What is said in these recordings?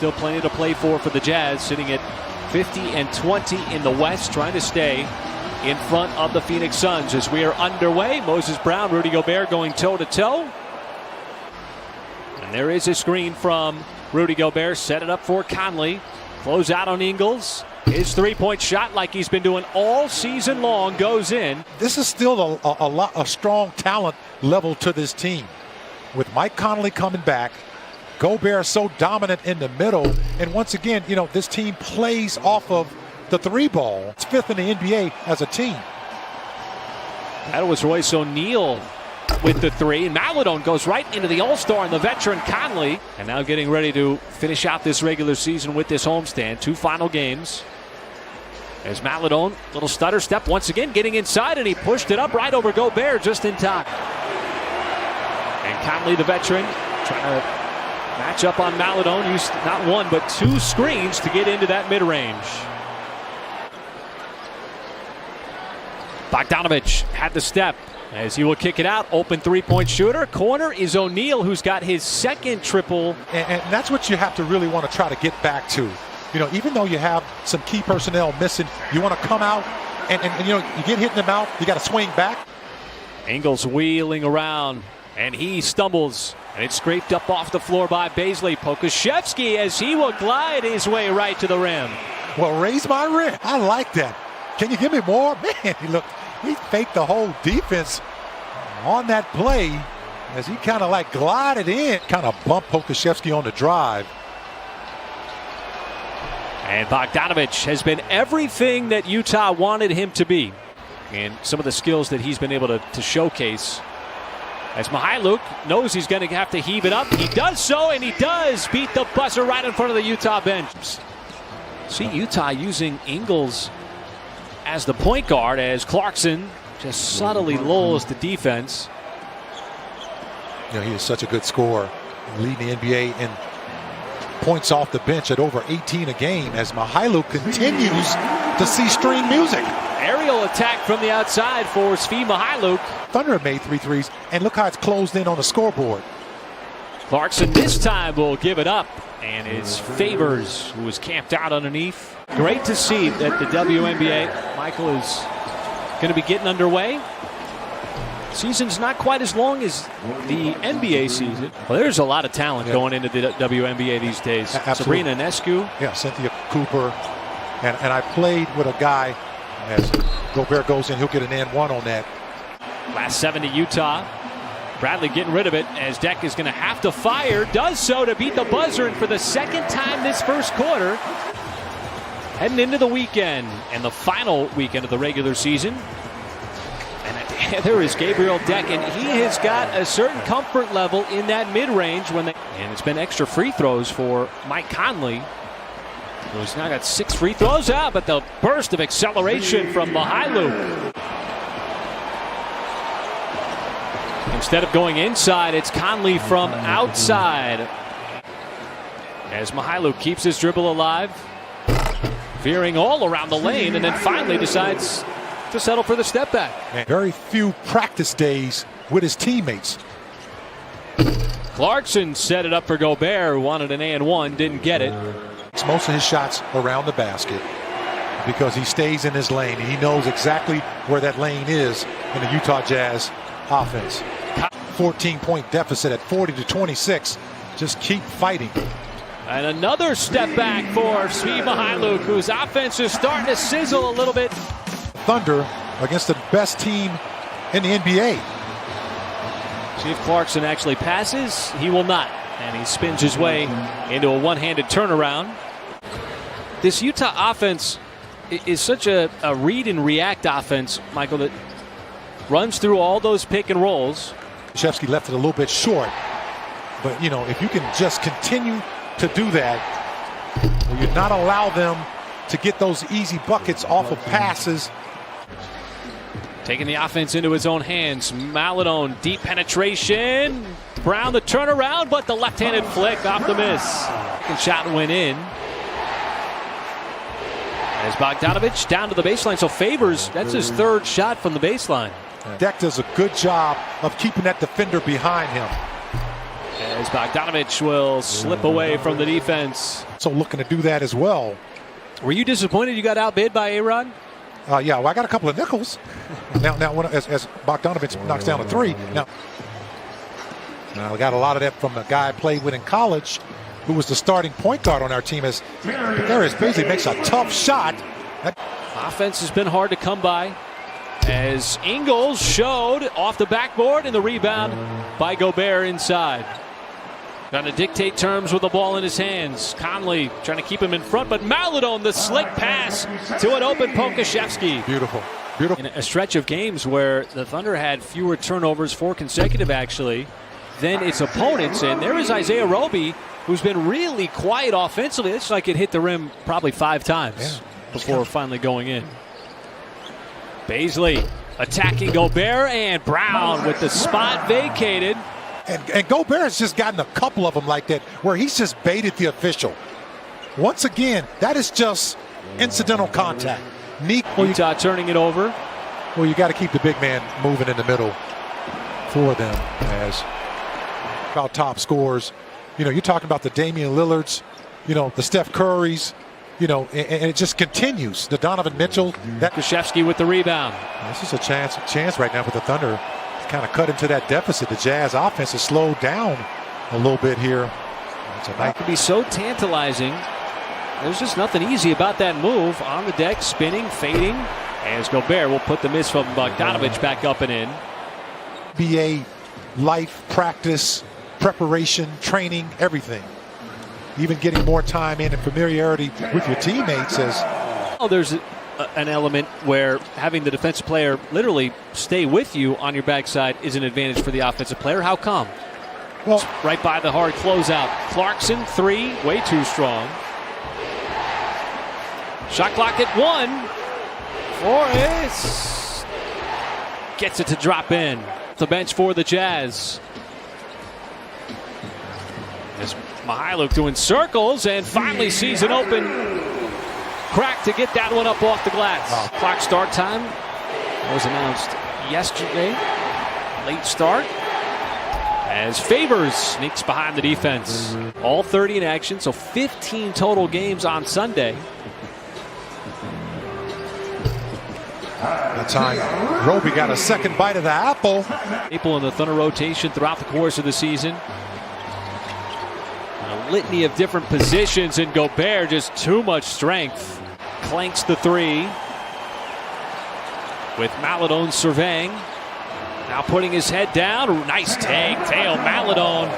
still plenty to play for the Jazz, sitting at 50-20 in the West, trying to stay in front of the Phoenix Suns as we are underway. Moses Brown, Rudy Gobert going toe-to-toe. And there is a screen from Rudy Gobert. Set it up for Conley. Close out on Ingles. His three-point shot, like he's been doing all season long, goes in. This is still a strong talent level to this team. With Mike Conley coming back, Gobert so dominant in the middle. And once again, you know, this team plays off of the three ball. It's fifth in the NBA as a team. That was Royce O'Neal with the three. Maledon goes right into the All-Star and the veteran Conley. And now getting ready to finish out this regular season with this homestand. 2 final games. As Maledon, little stutter step once again, getting inside, and he pushed it up right over Gobert just in time. And Conley, the veteran, trying to match up on Maledon. Used not 1 but 2 screens to get into that mid-range. Bogdanović had the step as he will kick it out. Open three-point shooter. Corner is O'Neal, who's got his second triple. And that's what you have to really want to try to get back to. You know, even though you have some key personnel missing, you want to come out and you know, you get hit in the mouth, you got to swing back. Ingles wheeling around, and he stumbles. And it's scraped up off the floor by Bazley. Pokusevski as he will glide his way right to the rim. Well, raise my rim. I like that. Can you give me more? Man, he faked the whole defense on that play as he kind of like glided in, kind of bumped Pokusevski on the drive. And Bogdanović has been everything that Utah wanted him to be. And some of the skills that he's been able to showcase. As Mykhailiuk knows he's going to have to heave it up. He does so, and he does beat the buzzer right in front of the Utah bench. See Utah using Ingles as the point guard as Clarkson just subtly lulls the defense. You know, he is such a good scorer, leading the NBA in points off the bench at over 18 a game as Mykhailiuk continues to see string music. Aerial attack from the outside for Svi Mykhailiuk. Thunder made 3 threes, and look how it's closed in on the scoreboard. Clarkson this time will give it up, and it's Favors who was camped out underneath. Great to see that the WNBA, Michael, is going to be getting underway. Season's not quite as long as the NBA season. Well, there's a lot of talent going into the WNBA these days. Absolutely. Sabrina Ionescu. Yeah, Cynthia Cooper. And I played with a guy, as Gobert goes in, he'll get an and-one on that. Last 7 to Utah. Bradley getting rid of it as Deck is going to have to fire. Does so to beat the buzzer, and for the second time this first quarter. Heading into the weekend and the final weekend of the regular season. And there is Gabriel Deck, and he has got a certain comfort level in that mid-range and it's been extra free throws for Mike Conley. He's now got 6 free throws out, but the burst of acceleration from Mykhailiuk. Instead of going inside, it's Conley from outside. As Mykhailiuk keeps his dribble alive, veering all around the lane, and then finally decides to settle for the step back. And very few practice days with his teammates. Clarkson set it up for Gobert, who wanted an and-one, didn't get it. Most of his shots around the basket because he stays in his lane. He knows exactly where that lane is in the Utah Jazz offense. 14-point deficit at 40-26. Just keep fighting. And another step back for Svi Mykhailiuk, whose offense is starting to sizzle a little bit. Thunder against the best team in the NBA. See if Clarkson actually passes. He will not. And he spins his way into a one-handed turnaround. This Utah offense is such a read and react offense, Michael, that runs through all those pick and rolls. Pokusevski left it a little bit short. But, you know, if you can just continue to do that, or you not allow them to get those easy buckets off of passes. Taking the offense into his own hands. Maledon, deep penetration. Brown the turnaround, but the left-handed flick off the miss. Second shot went in. As Bogdanović down to the baseline. So Favors, that's his 3rd shot from the baseline. Deck does a good job of keeping that defender behind him. as Bogdanovich will slip away from the defense. So looking to do that as well. Were you disappointed you got outbid by A-Rod? Yeah, well, I got a couple of nickels. Now as Bogdanovich knocks down a three. Now we got a lot of that from a guy I played with in college who was the starting point guard on our team. As Darius Bazley makes a tough shot. Offense has been hard to come by, as Ingles showed off the backboard, and the rebound by Gobert inside. Trying to dictate terms with the ball in his hands. Conley trying to keep him in front, but Maledon, the slick pass to an open Pokusevski. Beautiful. In a stretch of games where the Thunder had fewer turnovers, 4 consecutive actually, than its opponents. And there is Isaiah Roby, who's been really quiet offensively. It's like it hit the rim probably 5 times before finally going in. Bazley attacking Gobert, and Brown with the spot vacated. And Gobert has just gotten a couple of them like that where he's just baited the official. Once again, that is just incidental contact. Utah turning it over. Well, you got to keep the big man moving in the middle for them as about top scorers. You know, you're talking about the Damian Lillards, you know, the Steph Currys, you know, and it just continues. The Donovan Mitchell. Krzyzewski with the rebound. This is a chance right now for the Thunder to kind of cut into that deficit. The Jazz offense has slowed down a little bit here. That could be so tantalizing. There's just nothing easy about that move. On the deck, spinning, fading, as Gobert will put the miss from Bogdanovich back up and in. NBA life, practice, preparation, training, everything. Even getting more time in and familiarity with your teammates. There's an element where having the defensive player literally stay with you on your backside is an advantage for the offensive player. How come? Well, it's right by the hard closeout. Clarkson, 3, way too strong. Shot clock at 1. Forrest gets it to drop in. The bench for the Jazz. As Mykhailiuk doing circles and finally sees an open crack to get that one up off the glass. Clock start time was announced yesterday. Late start as Favors sneaks behind the defense. All 30 in action, so 15 total games on Sunday. That time, Roby got a second bite of the apple. Staple in the Thunder rotation throughout the course of the season. A litany of different positions, and Gobert just too much strength. Clanks the 3 with Maledon surveying. Now putting his head down. Nice tail Maledon.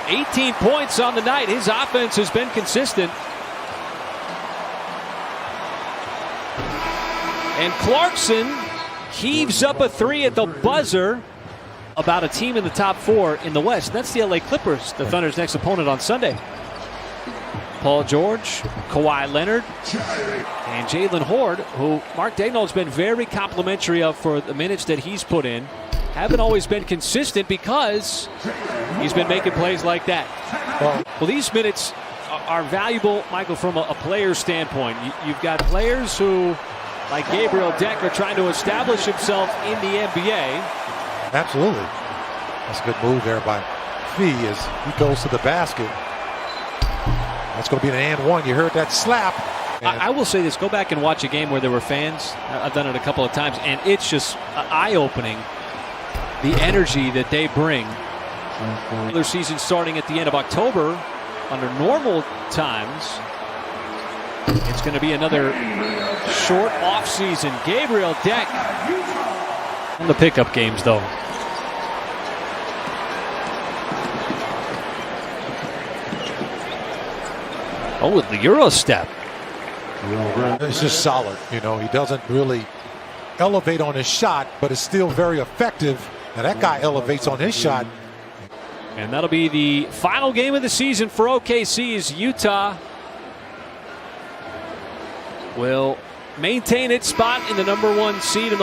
18 points on the night. His offense has been consistent. And Clarkson heaves up a 3 at the buzzer about a team in the top 4 in the West. That's the LA Clippers, the Thunder's next opponent on Sunday. Paul George, Kawhi Leonard, and Jalen Horde, who Mark Daigneault has been very complimentary of for the minutes that he's put in. Haven't always been consistent because he's been making plays like that. Well, these minutes are valuable, Michael, from a player's standpoint. You've got players who, like Gabriel Deck, are trying to establish himself in the NBA. Absolutely. That's a good move there by Fee as he goes to the basket. That's going to be an and one. You heard that slap. I will say this. Go back and watch a game where there were fans. I've done it a couple of times, and it's just eye-opening, the energy that they bring. Their season starting at the end of October under normal times. It's going to be another short off-season. Gabriel Deck in the pickup games, though. Oh, with the Euro step. It's just solid. You know, he doesn't really elevate on his shot, but it's still very effective. And that guy elevates on his shot. And that'll be the final game of the season for OKC's. Utah will maintain its spot in the #1 seed in the